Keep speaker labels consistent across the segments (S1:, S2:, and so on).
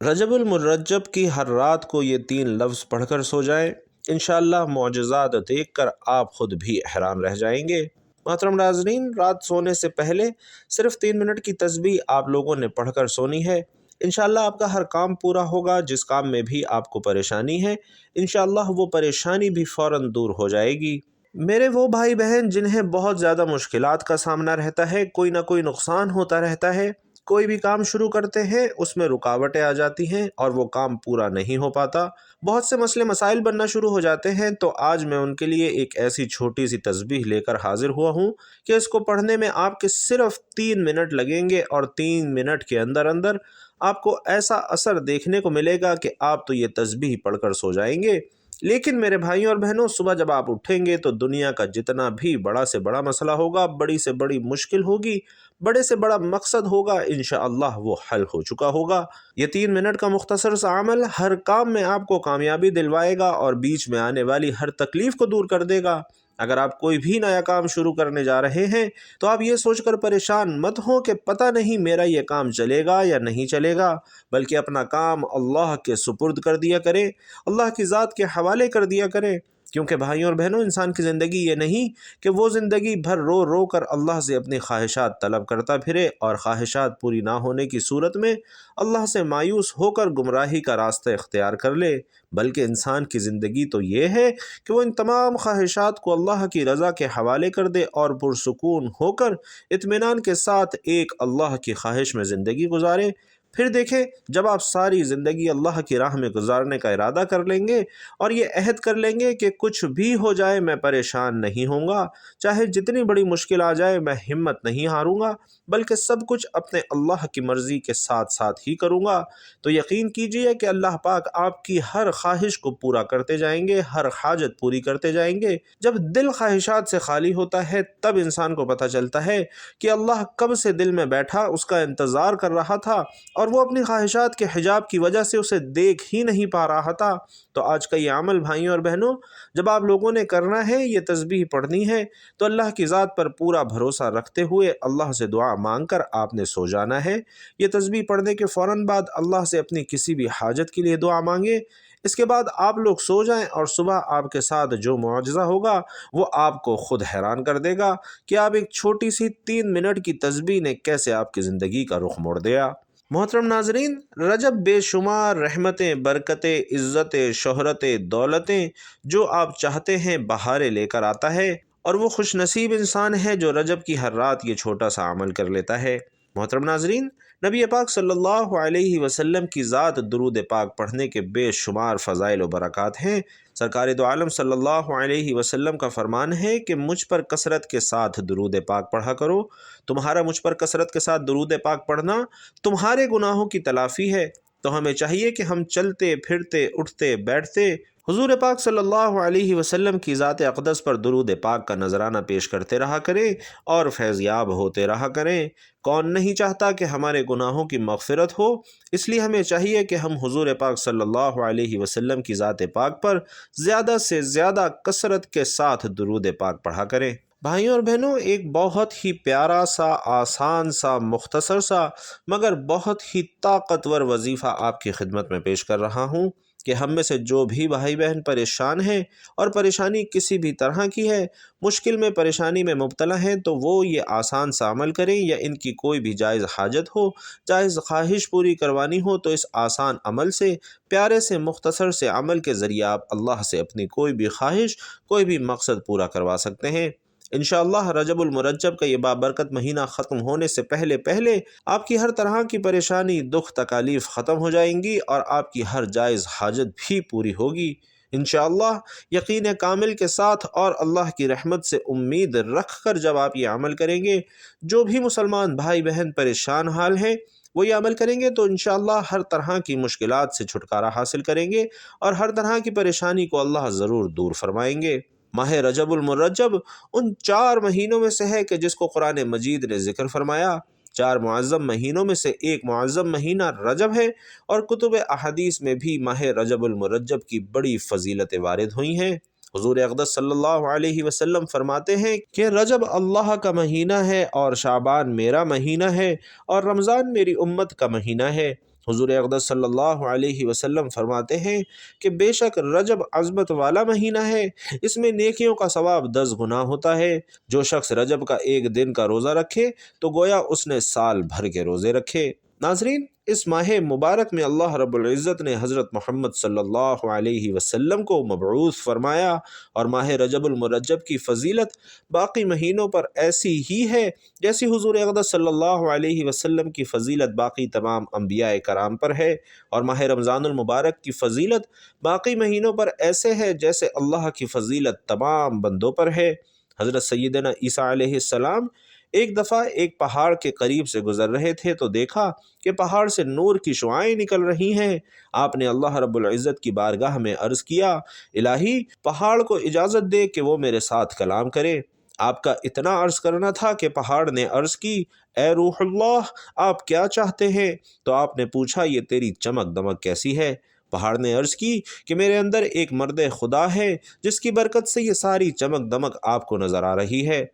S1: رجب المرجب کی ہر رات کو یہ 3 لفظ پڑھ کر سو جائیں، انشاءاللہ معجزات دیکھ کر آپ خود بھی حیران رہ جائیں گے۔ محترم ناظرین، رات سونے سے پہلے صرف 3 منٹ کی تسبیح آپ لوگوں نے پڑھ کر سونی ہے۔ انشاءاللہ آپ کا ہر کام پورا ہوگا، جس کام میں بھی آپ کو پریشانی ہے انشاءاللہ وہ پریشانی بھی فوراً دور ہو جائے گی۔ میرے وہ بھائی بہن جنہیں بہت زیادہ مشکلات کا سامنا رہتا ہے، کوئی نہ کوئی نقصان ہوتا رہتا ہے، کوئی بھی کام شروع کرتے ہیں اس میں رکاوٹیں آ جاتی ہیں اور وہ کام پورا نہیں ہو پاتا، بہت سے مسئلے مسائل بننا شروع ہو جاتے ہیں، تو آج میں ان کے لیے ایک ایسی چھوٹی سی تسبیح لے کر حاضر ہوا ہوں کہ اس کو پڑھنے میں آپ کے صرف 3 منٹ لگیں گے اور 3 منٹ کے اندر اندر آپ کو ایسا اثر دیکھنے کو ملے گا کہ آپ تو یہ تسبیح پڑھ کر سو جائیں گے۔ لیکن میرے بھائیوں اور بہنوں، صبح جب آپ اٹھیں گے تو دنیا کا جتنا بھی بڑا سے بڑا مسئلہ ہوگا، بڑی سے بڑی مشکل ہوگی، بڑے سے بڑا مقصد ہوگا، انشاءاللہ وہ حل ہو چکا ہوگا۔ یہ 3 منٹ کا مختصر سا عمل ہر کام میں آپ کو کامیابی دلوائے گا اور بیچ میں آنے والی ہر تکلیف کو دور کر دے گا۔ اگر آپ کوئی بھی نیا کام شروع کرنے جا رہے ہیں تو آپ یہ سوچ کر پریشان مت ہوں کہ پتہ نہیں میرا یہ کام چلے گا یا نہیں چلے گا، بلکہ اپنا کام اللہ کے سپرد کر دیا کریں، اللہ کی ذات کے حوالے کر دیا کریں، کیونکہ بھائیوں اور بہنوں، انسان کی زندگی یہ نہیں کہ وہ زندگی بھر رو رو کر اللہ سے اپنی خواہشات طلب کرتا پھرے اور خواہشات پوری نہ ہونے کی صورت میں اللہ سے مایوس ہو کر گمراہی کا راستہ اختیار کر لے، بلکہ انسان کی زندگی تو یہ ہے کہ وہ ان تمام خواہشات کو اللہ کی رضا کے حوالے کر دے اور پرسکون ہو کر اطمینان کے ساتھ ایک اللہ کی خواہش میں زندگی گزارے۔ پھر دیکھیں، جب آپ ساری زندگی اللہ کی راہ میں گزارنے کا ارادہ کر لیں گے اور یہ عہد کر لیں گے کہ کچھ بھی ہو جائے میں پریشان نہیں ہوں گا، چاہے جتنی بڑی مشکل آ جائے میں ہمت نہیں ہاروں گا، بلکہ سب کچھ اپنے اللہ کی مرضی کے ساتھ ساتھ ہی کروں گا، تو یقین کیجئے کہ اللہ پاک آپ کی ہر خواہش کو پورا کرتے جائیں گے، ہر حاجت پوری کرتے جائیں گے۔ جب دل خواہشات سے خالی ہوتا ہے تب انسان کو پتہ چلتا ہے کہ اللہ کب سے دل میں بیٹھا اس کا انتظار کر رہا تھا اور وہ اپنی خواہشات کے حجاب کی وجہ سے اسے دیکھ ہی نہیں پا رہا تھا۔ تو آج کا یہ عمل بھائیوں اور بہنوں جب آپ لوگوں نے کرنا ہے، یہ تسبیح پڑھنی ہے، تو اللہ کی ذات پر پورا بھروسہ رکھتے ہوئے اللہ سے دعا مانگ کر آپ نے سو جانا ہے۔ یہ تسبیح پڑھنے کے فوراً بعد اللہ سے اپنی کسی بھی حاجت کے لیے دعا مانگیں، اس کے بعد آپ لوگ سو جائیں اور صبح آپ کے ساتھ جو معجزہ ہوگا وہ آپ کو خود حیران کر دے گا کہ آپ ایک چھوٹی سی 3 منٹ کی تسبیح نے کیسے آپ کی زندگی کا رخ موڑ دیا۔ محترم ناظرین، رجب بے شمار رحمتیں، برکتیں، عزتیں، شہرتیں، دولتیں جو آپ چاہتے ہیں بہاریں لے کر آتا ہے، اور وہ خوش نصیب انسان ہے جو رجب کی ہر رات یہ چھوٹا سا عمل کر لیتا ہے۔ محترم ناظرین، نبی پاک صلی اللہ علیہ وسلم کی ذات درود پاک پڑھنے کے بے شمار فضائل و برکات ہیں۔ سرکار دو عالم صلی اللہ علیہ وسلم کا فرمان ہے کہ مجھ پر کثرت کے ساتھ درود پاک پڑھا کرو، تمہارا مجھ پر کثرت کے ساتھ درود پاک پڑھنا تمہارے گناہوں کی تلافی ہے۔ تو ہمیں چاہیے کہ ہم چلتے پھرتے اٹھتے بیٹھتے حضور پاک صلی اللہ علیہ وسلم کی ذات اقدس پر درود پاک کا نذرانہ پیش کرتے رہا کریں اور فیضیاب ہوتے رہا کریں۔ کون نہیں چاہتا کہ ہمارے گناہوں کی مغفرت ہو؟ اس لیے ہمیں چاہیے کہ ہم حضور پاک صلی اللہ علیہ وسلم کی ذات پاک پر زیادہ سے زیادہ کثرت کے ساتھ درود پاک پڑھا کریں۔ بھائیوں اور بہنوں، ایک بہت ہی پیارا سا، آسان سا، مختصر سا مگر بہت ہی طاقتور وظیفہ آپ کی خدمت میں پیش کر رہا ہوں کہ ہم میں سے جو بھی بھائی بہن پریشان ہیں اور پریشانی کسی بھی طرح کی ہے، مشکل میں پریشانی میں مبتلا ہیں، تو وہ یہ آسان سا عمل کریں، یا ان کی کوئی بھی جائز حاجت ہو، جائز خواہش پوری کروانی ہو، تو اس آسان عمل سے، پیارے سے مختصر سے عمل کے ذریعے آپ اللہ سے اپنی کوئی بھی خواہش، کوئی بھی مقصد پورا کروا سکتے ہیں۔ انشاءاللہ رجب المرجب کا یہ بابرکت مہینہ ختم ہونے سے پہلے پہلے آپ کی ہر طرح کی پریشانی، دکھ، تکالیف ختم ہو جائیں گی اور آپ کی ہر جائز حاجت بھی پوری ہوگی انشاءاللہ۔ یقین کامل کے ساتھ اور اللہ کی رحمت سے امید رکھ کر جب آپ یہ عمل کریں گے، جو بھی مسلمان بھائی بہن پریشان حال ہیں وہ یہ عمل کریں گے تو انشاءاللہ ہر طرح کی مشکلات سے چھٹکارا حاصل کریں گے اور ہر طرح کی پریشانی کو اللہ ضرور دور فرمائیں گے۔ ماہ رجب المرجب ان 4 مہینوں میں سے ہے کہ جس کو قرآن مجید نے ذکر فرمایا۔ 4 معظم مہینوں میں سے ایک معظم مہینہ رجب ہے، اور کتب احادیث میں بھی ماہ رجب المرجب کی بڑی فضیلتیں وارد ہوئی ہیں۔ حضور اقدس صلی اللہ علیہ وسلم فرماتے ہیں کہ رجب اللہ کا مہینہ ہے اور شعبان میرا مہینہ ہے اور رمضان میری امت کا مہینہ ہے، حضور اقدس صلی اللہ علیہ وسلم فرماتے ہیں کہ بے شک رجب عظمت والا مہینہ ہے، اس میں نیکیوں کا ثواب 10 گنا ہوتا ہے۔ جو شخص رجب کا ایک دن کا روزہ رکھے تو گویا اس نے سال بھر کے روزے رکھے۔ ناظرین، اس ماہ مبارک میں اللہ رب العزت نے حضرت محمد صلی اللہ علیہ وسلم کو مبعوث فرمایا، اور ماہ رجب المرجب کی فضیلت باقی مہینوں پر ایسی ہی ہے جیسی حضور اقدس صلی اللہ علیہ وسلم کی فضیلت باقی تمام انبیاء کرام پر ہے، اور ماہ رمضان المبارک کی فضیلت باقی مہینوں پر ایسے ہے جیسے اللہ کی فضیلت تمام بندوں پر ہے۔ حضرت سیدنا عیسیٰ علیہ السلام ایک دفعہ ایک پہاڑ کے قریب سے گزر رہے تھے تو دیکھا کہ پہاڑ سے نور کی شعاعیں نکل رہی ہیں۔ آپ نے اللہ رب العزت کی بارگاہ میں عرض کیا، الہی پہاڑ کو اجازت دے کہ وہ میرے ساتھ کلام کرے۔ آپ کا اتنا عرض کرنا تھا کہ پہاڑ نے عرض کی، اے روح اللہ، آپ کیا چاہتے ہیں؟ تو آپ نے پوچھا، یہ تیری چمک دمک کیسی ہے؟ پہاڑ نے عرض کی کہ میرے اندر ایک مرد خدا ہے جس کی برکت سے یہ ساری چمک دمک آپ کو نظر آ رہی ہے۔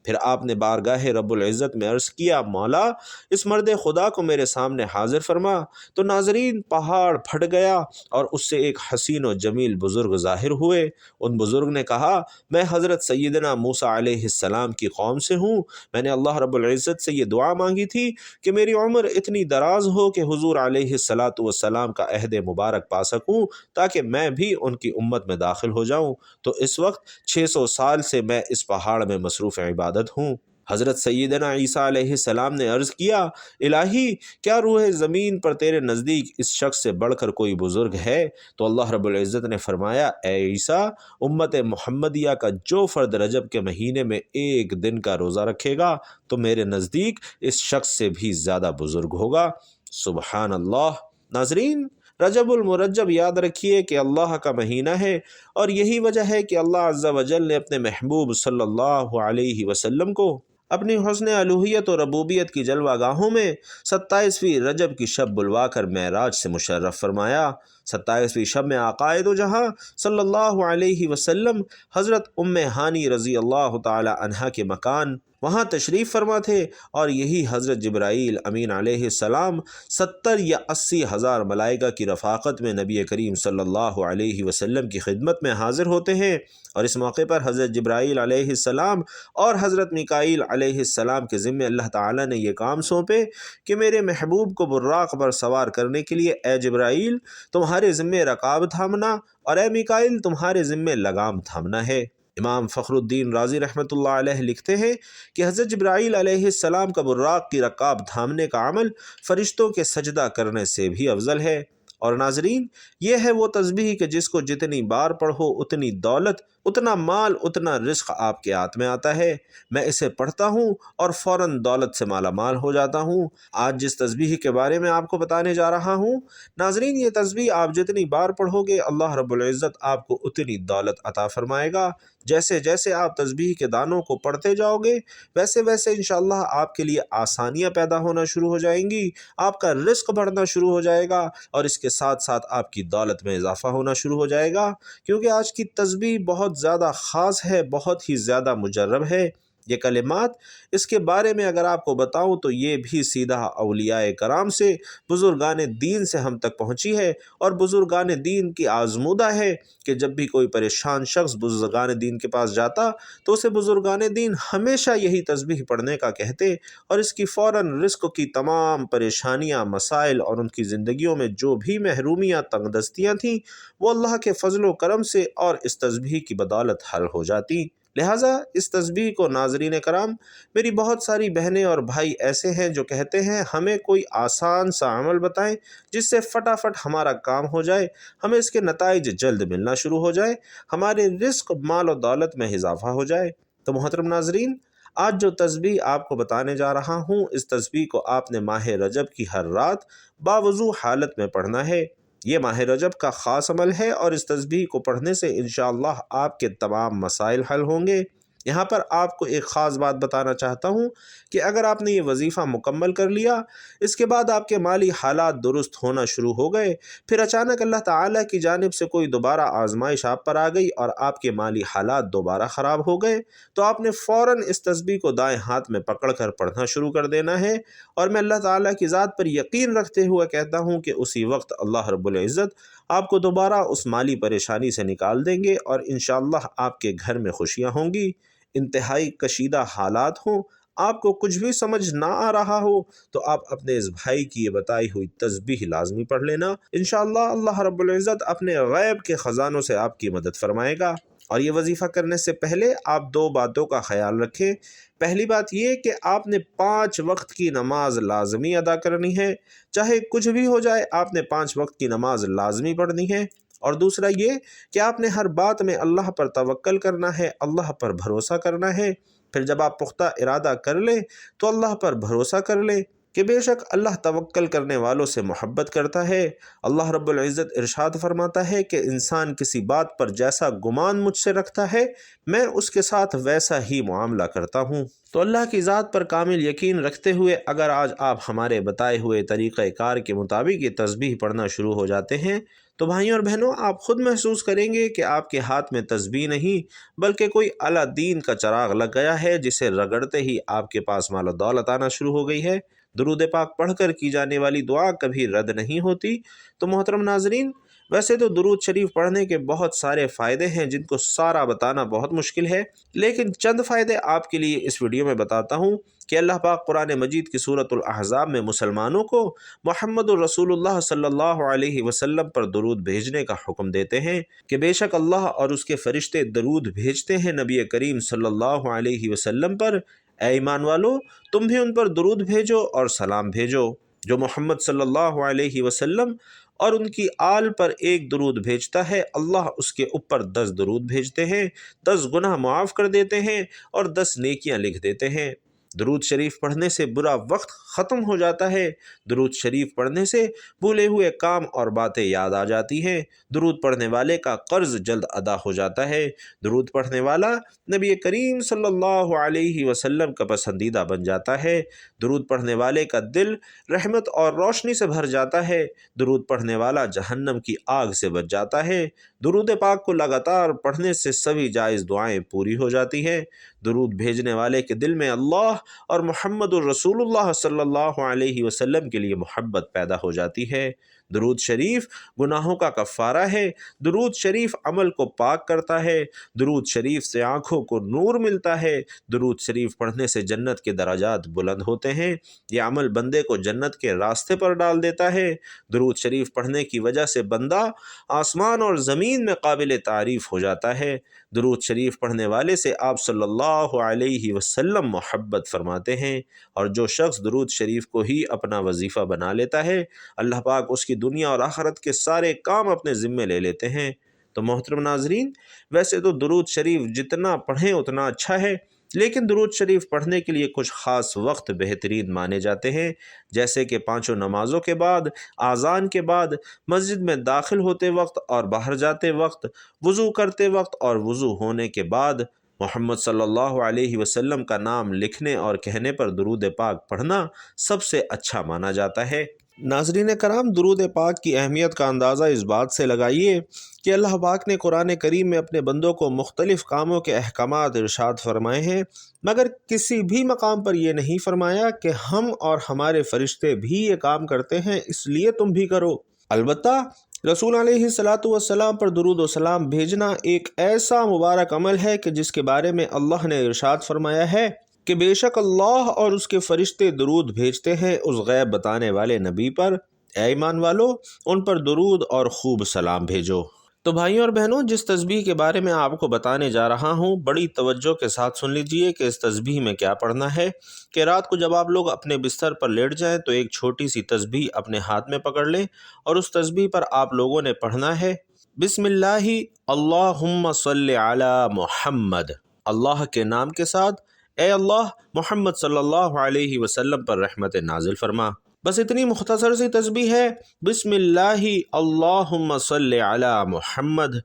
S1: پھر آپ نے بارگاہ رب العزت میں عرض کیا، مولا اس مرد خدا کو میرے سامنے حاضر فرما۔ تو ناظرین، پہاڑ پھٹ گیا اور اس سے ایک حسین و جمیل بزرگ ظاہر ہوئے۔ ان بزرگ نے کہا، میں حضرت سیدنا موسیٰ علیہ السلام کی قوم سے ہوں، میں نے اللہ رب العزت سے یہ دعا مانگی تھی کہ میری عمر اتنی دراز ہو کہ حضور علیہ السلام کا عہد مبارک پا سکوں تاکہ میں بھی ان کی امت میں داخل ہو جاؤں، تو اس وقت 600 سال سے میں اس پہاڑ میں مصروف عبادت ہوں۔ حضرت سیدنا عیسیٰ علیہ السلام نے عرض کیا، الہی کیا روح زمین پر تیرے نزدیک اس شخص سے بڑھ کر کوئی بزرگ ہے؟ تو اللہ رب العزت نے فرمایا، اے عیسیٰ، امت محمدیہ کا جو فرد رجب کے مہینے میں ایک دن کا روزہ رکھے گا تو میرے نزدیک اس شخص سے بھی زیادہ بزرگ ہوگا۔ سبحان اللہ۔ ناظرین، رجب المرجب یاد رکھیے کہ اللہ کا مہینہ ہے، اور یہی وجہ ہے کہ اللہ عز و جل نے اپنے محبوب صلی اللہ علیہ وسلم کو اپنی حسن الوہیت و ربوبیت کی جلوہ گاہوں میں 27ویں رجب کی شب بلوا کر معراج سے مشرف فرمایا۔ 27ویں شب میں آقائے دو جہاں صلی اللہ علیہ وسلم حضرت ام ہانی رضی اللہ تعالی عنہا کے مکان وہاں تشریف فرما تھے، اور یہی حضرت جبرائیل امین علیہ السلام 70 یا 80 ہزار ملائکہ کی رفاقت میں نبی کریم صلی اللہ علیہ وسلم کی خدمت میں حاضر ہوتے ہیں، اور اس موقع پر حضرت جبرائیل علیہ السلام اور حضرت میکائیل علیہ السلام کے ذمے اللہ تعالیٰ نے یہ کام سونپے کہ میرے محبوب کو براق پر سوار کرنے کے لیے اے جبرائیل تمہارے ذمے رکاب تھامنا، اور اے میکائیل تمہارے ذمے لگام تھامنا ہے۔ امام فخر الدین رازی رحمۃ اللہ علیہ لکھتے ہیں کہ حضرت جبرائیل علیہ السلام کا براق کی رکاب تھامنے کا عمل فرشتوں کے سجدہ کرنے سے بھی افضل ہے۔ اور ناظرین، یہ ہے وہ تسبیح کہ جس کو جتنی بار پڑھو اتنی دولت، اتنا مال، اتنا رزق آپ کے ہاتھ میں آتا ہے۔ میں اسے پڑھتا ہوں اور فوراً دولت سے مالا مال ہو جاتا ہوں۔ آج جس تسبیح کے بارے میں آپ کو بتانے جا رہا ہوں، ناظرین، یہ تسبیح آپ جتنی بار پڑھو گے اللہ رب العزت آپ کو اتنی دولت عطا فرمائے گا۔ جیسے جیسے آپ تسبیح کے دانوں کو پڑھتے جاؤ گے ویسے ویسے انشاءاللہ آپ کے لیے آسانیاں پیدا ہونا شروع ہو جائیں گی، آپ کا رزق بڑھنا شروع ہو جائے گا، اور اس کے ساتھ ساتھ آپ کی دولت میں اضافہ ہونا شروع ہو جائے گا، کیونکہ آج کی تسبیح بہت زیادہ خاص ہے، بہت ہی زیادہ مجرب ہے۔ یہ کلمات، اس کے بارے میں اگر آپ کو بتاؤں تو یہ بھی سیدھا اولیاء کرام سے، بزرگان دین سے ہم تک پہنچی ہے، اور بزرگان دین کی آزمودہ ہے کہ جب بھی کوئی پریشان شخص بزرگان دین کے پاس جاتا تو اسے بزرگان دین ہمیشہ یہی تسبیح پڑھنے کا کہتے، اور اس کی فوراً رزق کی تمام پریشانیاں، مسائل اور ان کی زندگیوں میں جو بھی محرومیاں، تنگ دستیاں تھیں، وہ اللہ کے فضل و کرم سے اور اس تسبیح کی بدولت حل ہو جاتی۔ لہٰذا اس تسبیح کو ناظرین کرام، میری بہت ساری بہنیں اور بھائی ایسے ہیں جو کہتے ہیں ہمیں کوئی آسان سا عمل بتائیں جس سے فٹافٹ ہمارا کام ہو جائے، ہمیں اس کے نتائج جلد ملنا شروع ہو جائے، ہمارے رزق، مال و دولت میں اضافہ ہو جائے۔ تو محترم ناظرین، آج جو تسبیح آپ کو بتانے جا رہا ہوں، اس تسبیح کو آپ نے ماہ رجب کی ہر رات باوضو حالت میں پڑھنا ہے۔ یہ ماہ رجب کا خاص عمل ہے، اور اس تسبیح کو پڑھنے سے انشاءاللہ آپ کے تمام مسائل حل ہوں گے۔ یہاں پر آپ کو ایک خاص بات بتانا چاہتا ہوں کہ اگر آپ نے یہ وظیفہ مکمل کر لیا، اس کے بعد آپ کے مالی حالات درست ہونا شروع ہو گئے، پھر اچانک اللہ تعالیٰ کی جانب سے کوئی دوبارہ آزمائش آپ پر آ گئی اور آپ کے مالی حالات دوبارہ خراب ہو گئے، تو آپ نے فوراً اس تسبیح کو دائیں ہاتھ میں پکڑ کر پڑھنا شروع کر دینا ہے، اور میں اللہ تعالیٰ کی ذات پر یقین رکھتے ہوئے کہتا ہوں کہ اسی وقت اللہ رب العزت آپ کو دوبارہ اس مالی پریشانی سے نکال دیں گے، اور انشاءاللہ آپ کے گھر میں خوشیاں ہوں گی۔ انتہائی کشیدہ حالات ہوں، آپ کو کچھ بھی سمجھ نہ آ رہا ہو، تو آپ اپنے اس بھائی کی یہ بتائی ہوئی تسبیح لازمی پڑھ لینا، انشاءاللہ اللہ رب العزت اپنے غیب کے خزانوں سے آپ کی مدد فرمائے گا۔ اور یہ وظیفہ کرنے سے پہلے آپ 2 باتوں کا خیال رکھیں۔ پہلی بات یہ کہ آپ نے 5 وقت کی نماز لازمی ادا کرنی ہے، چاہے کچھ بھی ہو جائے آپ نے 5 وقت کی نماز لازمی پڑھنی ہے۔ اور دوسرا یہ کہ آپ نے ہر بات میں اللہ پر توکل کرنا ہے، اللہ پر بھروسہ کرنا ہے۔ پھر جب آپ پختہ ارادہ کر لیں تو اللہ پر بھروسہ کر لیں کہ بے شک اللہ توکل کرنے والوں سے محبت کرتا ہے۔ اللہ رب العزت ارشاد فرماتا ہے کہ انسان کسی بات پر جیسا گمان مجھ سے رکھتا ہے، میں اس کے ساتھ ویسا ہی معاملہ کرتا ہوں۔ تو اللہ کی ذات پر کامل یقین رکھتے ہوئے اگر آج آپ ہمارے بتائے ہوئے طریقہ کار کے مطابق یہ تسبیح پڑھنا شروع ہو جاتے ہیں، تو بھائیوں اور بہنوں آپ خود محسوس کریں گے کہ آپ کے ہاتھ میں تسبیح نہیں بلکہ کوئی اعلیٰ دین کا چراغ لگ گیا ہے، جسے رگڑتے ہی آپ کے پاس مال و دولت آنا شروع ہو گئی ہے۔ درود پاک پڑھ کر کی جانے والی دعا کبھی رد نہیں ہوتی۔ تو محترم ناظرین، ویسے تو درود شریف پڑھنے کے بہت سارے فائدے ہیں جن کو سارا بتانا بہت مشکل ہے، لیکن چند فائدے آپ کے لیے اس ویڈیو میں بتاتا ہوں کہ اللہ پاک قرآن مجید کی سورۃ الاحزاب میں مسلمانوں کو محمد الرسول اللہ صلی اللہ علیہ وسلم پر درود بھیجنے کا حکم دیتے ہیں کہ بے شک اللہ اور اس کے فرشتے درود بھیجتے ہیں نبی کریم صلی اللہ علیہ وسلم پر۔ اے ایمان والو، تم بھی ان پر درود بھیجو اور سلام بھیجو۔ جو محمد صلی اللہ علیہ وسلم اور ان کی آل پر ایک درود بھیجتا ہے، اللہ اس کے اوپر 10 درود بھیجتے ہیں، 10 گناہ معاف کر دیتے ہیں اور 10 نیکیاں لکھ دیتے ہیں۔ درود شریف پڑھنے سے برا وقت ختم ہو جاتا ہے، درود شریف پڑھنے سے بھولے ہوئے کام اور باتیں یاد آ جاتی ہیں، درود پڑھنے والے کا قرض جلد ادا ہو جاتا ہے، درود پڑھنے والا نبی کریم صلی اللہ علیہ وسلم کا پسندیدہ بن جاتا ہے، درود پڑھنے والے کا دل رحمت اور روشنی سے بھر جاتا ہے، درود پڑھنے والا جہنم کی آگ سے بچ جاتا ہے۔ درود پاک کو لگاتار پڑھنے سے سبھی جائز دعائیں پوری ہو جاتی ہیں۔ درود بھیجنے والے کے دل میں اللہ اور محمد الرسول اللہ صلی اللہ علیہ وسلم کے لیے محبت پیدا ہو جاتی ہے۔ درود شریف گناہوں کا کفارہ ہے، درود شریف عمل کو پاک کرتا ہے، درود شریف سے آنکھوں کو نور ملتا ہے، درود شریف پڑھنے سے جنت کے درجات بلند ہوتے ہیں، یہ عمل بندے کو جنت کے راستے پر ڈال دیتا ہے۔ درود شریف پڑھنے کی وجہ سے بندہ آسمان اور زمین میں قابل تعریف ہو جاتا ہے۔ درود شریف پڑھنے والے سے آپ صلی اللہ علیہ وسلم محبت فرماتے ہیں، اور جو شخص درود شریف کو ہی اپنا وظیفہ بنا لیتا ہے، اللہ پاک اس کی دنیا اور آخرت کے سارے کام اپنے ذمے لے لیتے ہیں۔ تو محترم ناظرین، ویسے تو درود شریف جتنا پڑھیں اتنا اچھا ہے، لیکن درود شریف پڑھنے کے لیے کچھ خاص وقت بہترین مانے جاتے ہیں، جیسے کہ 5 نمازوں کے بعد، آذان کے بعد، مسجد میں داخل ہوتے وقت اور باہر جاتے وقت، وضو کرتے وقت اور وضو ہونے کے بعد۔ محمد صلی اللہ علیہ وسلم کا نام لکھنے اور کہنے پر درود پاک پڑھنا سب سے اچھا مانا جاتا ہے۔ ناظرین کرام، درود پاک کی اہمیت کا اندازہ اس بات سے لگائیے کہ اللہ پاک نے قرآن کریم میں اپنے بندوں کو مختلف کاموں کے احکامات ارشاد فرمائے ہیں، مگر کسی بھی مقام پر یہ نہیں فرمایا کہ ہم اور ہمارے فرشتے بھی یہ کام کرتے ہیں اس لیے تم بھی کرو۔ البتہ رسول علیہ السلام پر درود و سلام بھیجنا ایک ایسا مبارک عمل ہے کہ جس کے بارے میں اللہ نے ارشاد فرمایا ہے کہ بے شک اللہ اور اس کے فرشتے درود بھیجتے ہیں اس غیب بتانے والے نبی پر۔ اے ایمان والو، ان پر درود اور خوب سلام بھیجو۔ تو بھائیوں اور بہنوں، جس تسبیح کے بارے میں آپ کو بتانے جا رہا ہوں، بڑی توجہ کے ساتھ سن لیجئے کہ اس تسبیح میں کیا پڑھنا ہے۔ کہ رات کو جب آپ لوگ اپنے بستر پر لیٹ جائیں تو ایک چھوٹی سی تسبیح اپنے ہاتھ میں پکڑ لیں، اور اس تسبیح پر آپ لوگوں نے پڑھنا ہے بسم اللہ اللہم صلی علی محمد، اللہ کے نام کے ساتھ اے اللہ محمد صلی اللہ علیہ وسلم پر رحمت نازل فرما۔ بس اتنی مختصر سی تسبیح ہے، بسم اللہ اللہم صلی علی محمد۔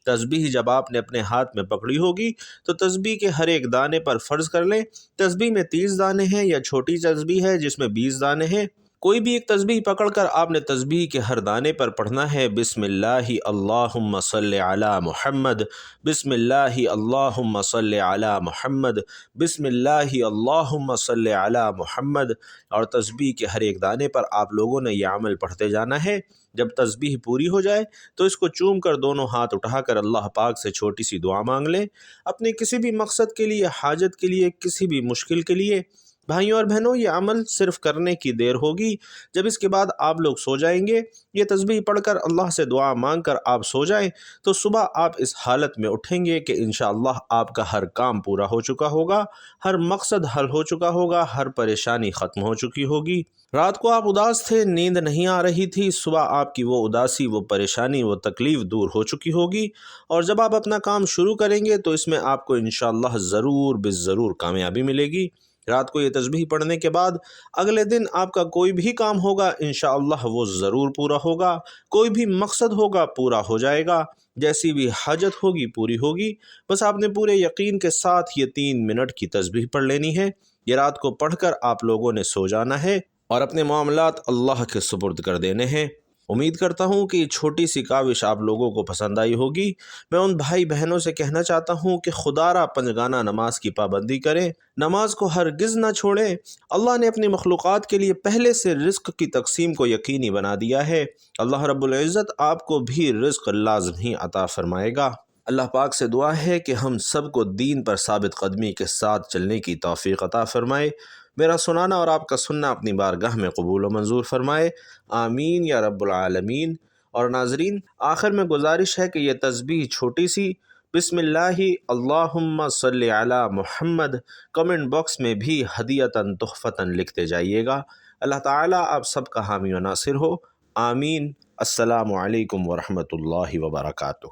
S1: تسبیح جب آپ نے اپنے ہاتھ میں پکڑی ہوگی تو تسبیح کے ہر ایک دانے پر فرض کر لیں تسبیح میں 30 دانے ہیں یا چھوٹی تسبیح ہے جس میں 20 دانے ہیں۔ کوئی بھی ایک تسبیح پکڑ کر آپ نے تسبیح کے ہر دانے پر پڑھنا ہے بسم اللہ اللہم صلی علی محمد، بسم اللہ اللہم صلی علی محمد، بسم اللہ اللہم صلی علی محمد، اور تسبیح کے ہر ایک دانے پر آپ لوگوں نے یہ عمل پڑھتے جانا ہے۔ جب تسبیح پوری ہو جائے تو اس کو چوم کر دونوں ہاتھ اٹھا کر اللہ پاک سے چھوٹی سی دعا مانگ لیں، اپنے کسی بھی مقصد کے لیے، حاجت کے لیے، کسی بھی مشکل کے لیے۔ بھائیوں اور بہنوں، یہ عمل صرف کرنے کی دیر ہوگی، جب اس کے بعد آپ لوگ سو جائیں گے، یہ تسبیح پڑھ کر اللہ سے دعا مانگ کر آپ سو جائیں تو صبح آپ اس حالت میں اٹھیں گے کہ انشاءاللہ آپ کا ہر کام پورا ہو چکا ہوگا، ہر مقصد حل ہو چکا ہوگا، ہر پریشانی ختم ہو چکی ہوگی۔ رات کو آپ اداس تھے، نیند نہیں آ رہی تھی، صبح آپ کی وہ اداسی، وہ پریشانی، وہ تکلیف دور ہو چکی ہوگی، اور جب آپ اپنا کام شروع کریں گے تو اس میں آپ کو انشاءاللہ ضرور بالضرور کامیابی ملے گی۔ رات کو یہ تسبیح پڑھنے کے بعد اگلے دن آپ کا کوئی بھی کام ہوگا انشاءاللہ وہ ضرور پورا ہوگا، کوئی بھی مقصد ہوگا پورا ہو جائے گا، جیسی بھی حاجت ہوگی پوری ہوگی۔ بس آپ نے پورے یقین کے ساتھ یہ 3 منٹ کی تسبیح پڑھ لینی ہے۔ یہ رات کو پڑھ کر آپ لوگوں نے سو جانا ہے اور اپنے معاملات اللہ کے سپرد کر دینے ہیں۔ امید کرتا ہوں کہ یہ چھوٹی سی کاوش آپ لوگوں کو پسند آئی ہوگی۔ میں ان بھائی بہنوں سے کہنا چاہتا ہوں کہ خدا را پنجگانہ نماز کی پابندی کریں، نماز کو ہرگز نہ چھوڑیں۔ اللہ نے اپنی مخلوقات کے لیے پہلے سے رزق کی تقسیم کو یقینی بنا دیا ہے۔ اللہ رب العزت آپ کو بھی رزق لازمی عطا فرمائے گا۔ اللہ پاک سے دعا ہے کہ ہم سب کو دین پر ثابت قدمی کے ساتھ چلنے کی توفیق عطا فرمائے۔ میرا سنانا اور آپ کا سننا اپنی بارگاہ میں قبول و منظور فرمائے، آمین یا رب العالمین۔ اور ناظرین، آخر میں گزارش ہے کہ یہ تسبیح چھوٹی سی بسم اللہ اللہم صلی علی محمد کمنٹ باکس میں بھی ہدیتاً تحفتاً لکھتے جائیے گا۔ اللہ تعالیٰ آپ سب کا حامی و ناصر ہو، آمین۔ السلام علیکم ورحمۃ اللہ وبرکاتہ۔